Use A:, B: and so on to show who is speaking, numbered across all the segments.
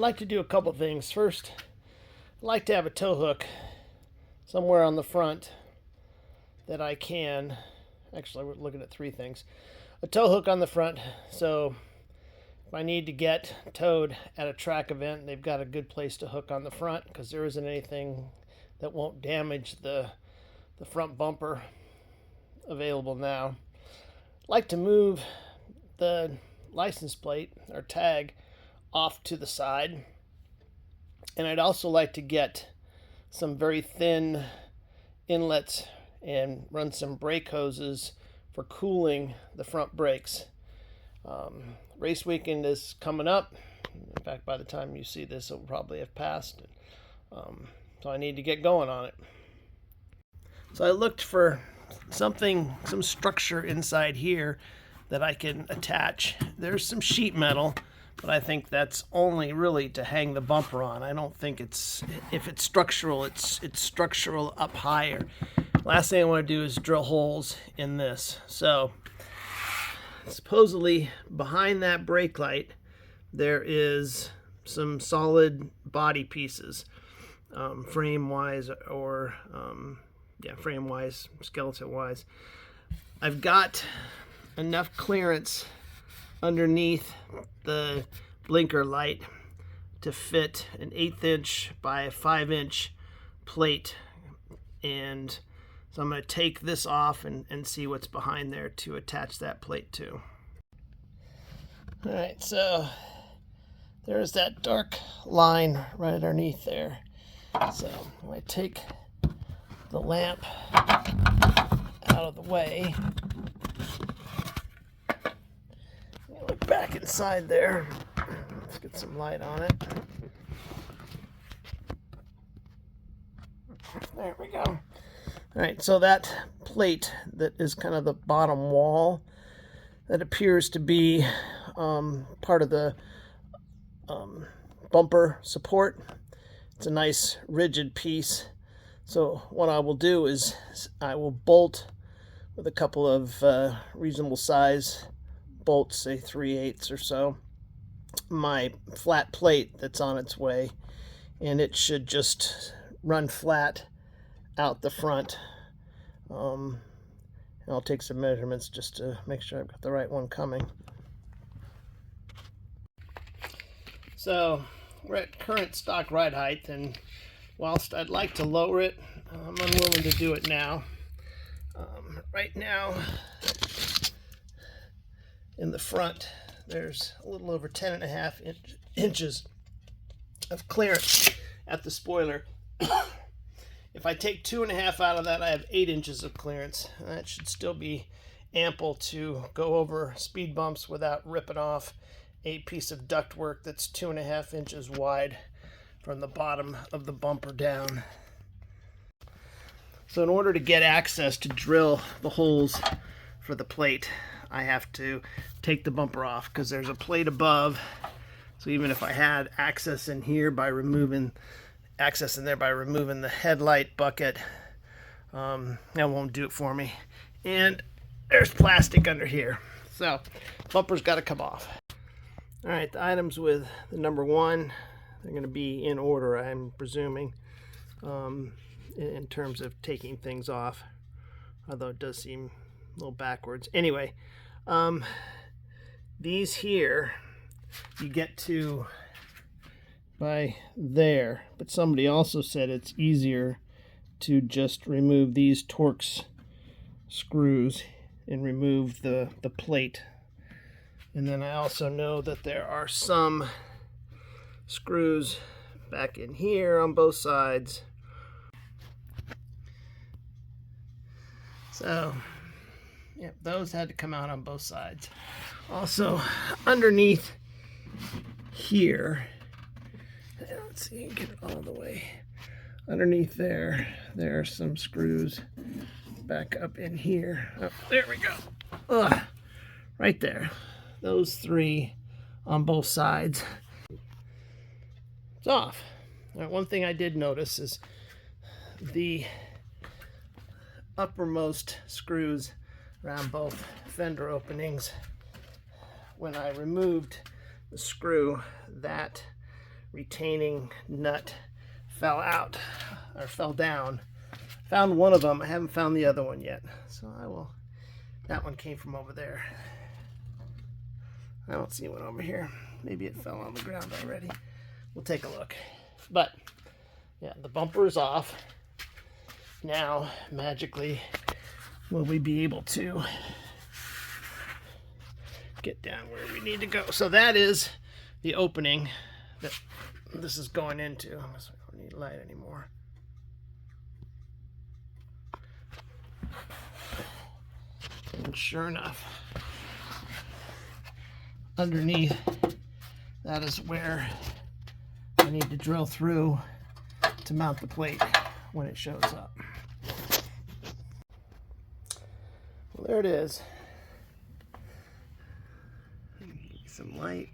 A: like to do a couple things. First, I'd like to have a tow hook somewhere on the front that I can, actually we're looking at three things. A tow hook on the front, so if I need to get towed at a track event, they've got a good place to hook on the front because there isn't anything that won't damage the front bumper available now. I'd like to move the license plate or tag off to the side, and I'd also like to get some very thin inlets and run some brake hoses for cooling the front brakes. Race weekend is coming up. In fact, by the time you see this, it will probably have passed. So I need to get going on it. So I looked for some structure inside here that I can attach. There's some sheet metal, but I think that's only really to hang the bumper on. I don't think if it's structural, it's structural up higher. Last thing I want to do is drill holes in this. So supposedly behind that brake light, there is some solid body pieces, frame-wise or frame-wise, skeleton-wise. I've got enough clearance underneath the blinker light to fit an 1/8 inch by a 5-inch plate, and so I'm going to take this off and see what's behind there to attach that plate to. Alright, so there's that dark line right underneath there. So I'm going to take the lamp out of the way. Look back inside there. Let's get some light on it. There we go. Alright, so that plate that is kind of the bottom wall, that appears to be part of the bumper support. It's a nice rigid piece. So what I will do is I will bolt with a couple of reasonable size bolts, say 3/8 or so, my flat plate that's on its way, and it should just run flat out the front. And I'll take some measurements just to make sure I've got the right one coming. So we're at current stock ride height, and whilst I'd like to lower it, I'm unwilling to do it now. Right now in the front there's a little over 10.5 inches of clearance at the spoiler. If I take 2.5 out of that, I have 8 inches of clearance. That should still be ample to go over speed bumps without ripping off a piece of ductwork that's 2.5 inches wide from the bottom of the bumper down. So in order to get access to drill the holes for the plate, I have to take the bumper off because there's a plate above. So even if I had access in here by removing the headlight bucket, that won't do it for me. And there's plastic under here, so bumper's got to come off. All right, the items with the number 1, they're going to be in order, I'm presuming, in terms of taking things off, although it does seem a little backwards. Anyway, these here you get to by there, but somebody also said it's easier to just remove these Torx screws and remove the plate. And then I also know that there are some screws back in here on both sides. So yeah, those had to come out on both sides. Also underneath here, let's see, get it all the way underneath there are some screws back up in here. Oh, there we go. Right there, those 3 on both sides. It's off. Now, one thing I did notice is the uppermost screws around both fender openings. When I removed the screw, that retaining nut fell out, or fell down. Found one of them. I haven't found the other one yet. So I will. That one came from over there. I don't see one over here. Maybe it fell on the ground already. We'll take a look. But yeah, the bumper is off. Now, magically, will we be able to get down where we need to go? So that is the opening that this is going into. I don't need light anymore. And sure enough, underneath, that is where I need to drill through to mount the plate when it shows up. Well, there it is. Some light.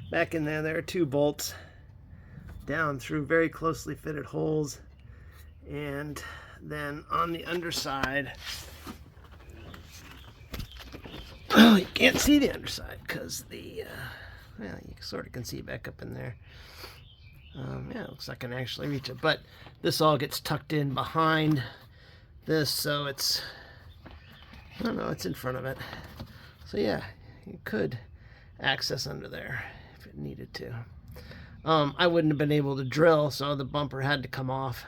A: Back in there are 2 bolts down through very closely fitted holes. And then on the underside, oh, you can't see the underside because the, well, you sort of can see back up in there. Yeah, it looks like I can actually reach it. But this all gets tucked in behind this, so it's, I don't know, it's in front of it. So yeah, you could access under there if it needed to. I wouldn't have been able to drill, so the bumper had to come off.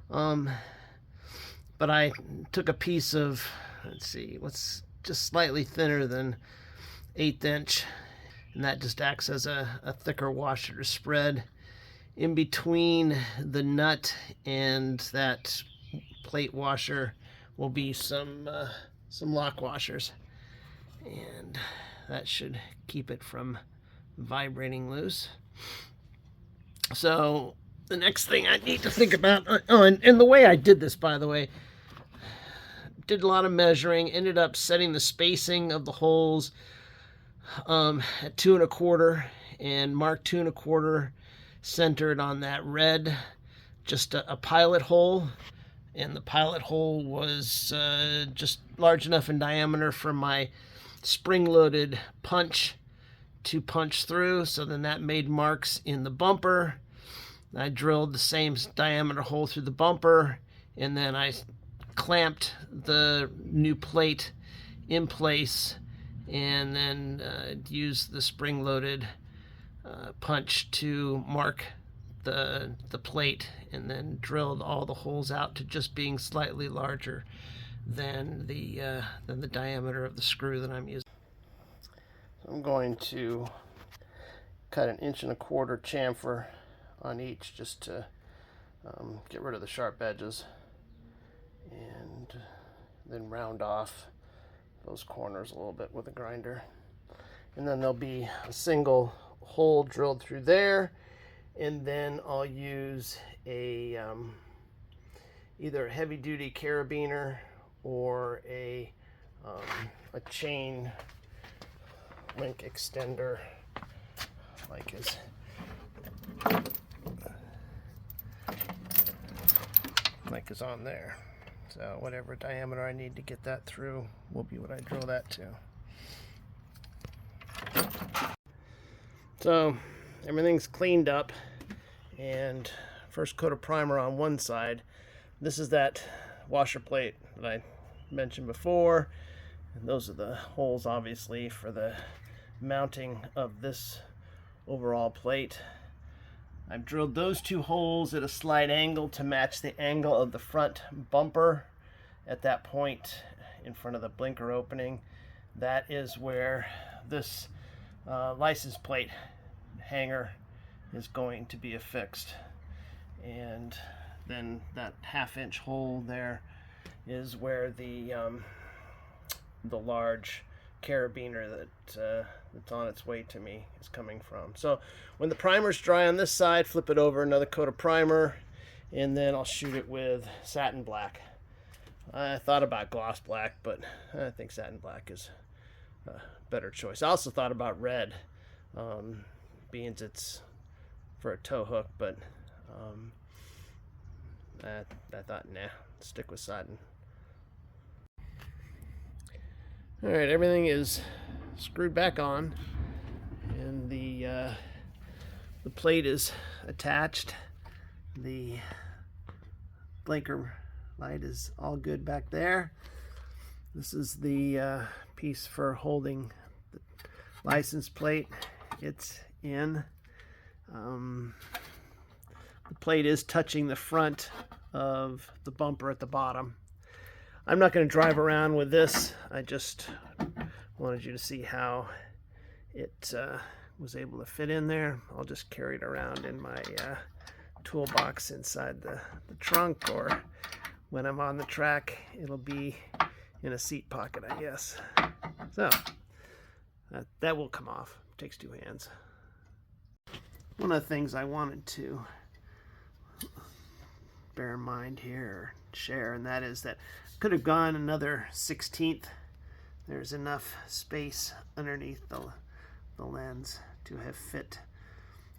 A: But I took a piece of, let's see, what's just slightly thinner than 1/8 inch, and that just acts as a thicker washer to spread in between the nut and that plate washer. Will be some lock washers, and that should keep it from vibrating loose. So the next thing I need to think about, oh, and the way I did this, by the way, did a lot of measuring, ended up setting the spacing of the holes at 2 1/4, and marked 2 1/4 centered on that red, just a pilot hole. And the pilot hole was just large enough in diameter for my spring-loaded punch to punch through. So then that made marks in the bumper. I drilled the same diameter hole through the bumper, and then I clamped the new plate in place, and then used the spring-loaded punch to mark the plate, and then drilled all the holes out to just being slightly larger than the diameter of the screw that I'm using. So I'm going to cut 1 1/4 inch chamfer on each, just to get rid of the sharp edges, and then round off those corners a little bit with a grinder. And then there'll be a single hole drilled through there, and then I'll use a either a heavy-duty carabiner or a chain link extender, like is on there. So whatever diameter I need to get that through will be what I drill that to. So everything's cleaned up, and first coat of primer on one side. This is that washer plate that I mentioned before, and those are the holes, obviously, for the mounting of this overall plate. I've drilled those 2 holes at a slight angle to match the angle of the front bumper at that point in front of the blinker opening. That is where this license plate hanger is going to be affixed, and then that 1/2 inch hole there is where the large carabiner that's on its way to me is coming from. So when the primer's dry on this side, flip it over, another coat of primer, and then I'll shoot it with satin black. I thought about gloss black, but I think satin black is a better choice. I also thought about red, being it's for a tow hook, but I thought, nah, stick with satin. Alright, everything is screwed back on, and the The plate is attached. The blinker light is all good back there. This is the piece for holding the license plate. It's in. The plate is touching the front of the bumper at the bottom. I'm not going to drive around with this. I just wanted you to see how it was able to fit in there. I'll just carry it around in my toolbox inside the trunk, or when I'm on the track, it'll be in a seat pocket, I guess. So that will come off. It takes two hands. One of the things I wanted to bear in mind here, or share, and that is that I could have gone another 16th. There's enough space underneath the lens to have fit.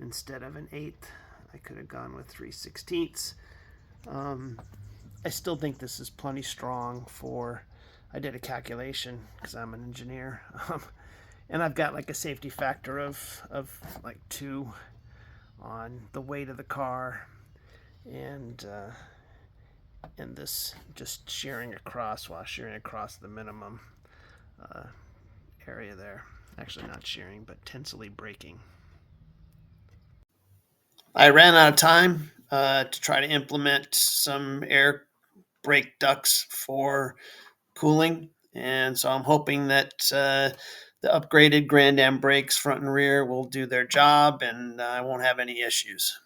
A: Instead of an 1/8, I could have gone with 3/16. I still think this is plenty strong for, I did a calculation because I'm an engineer, and I've got like a safety factor of like 2 on the weight of the car, and this just shearing across, while shearing across the minimum area there. Actually not shearing, but tensily braking. I ran out of time to try to implement some air brake ducts for cooling, and so I'm hoping that the upgraded Grand Am brakes front and rear will do their job, and I won't have any issues.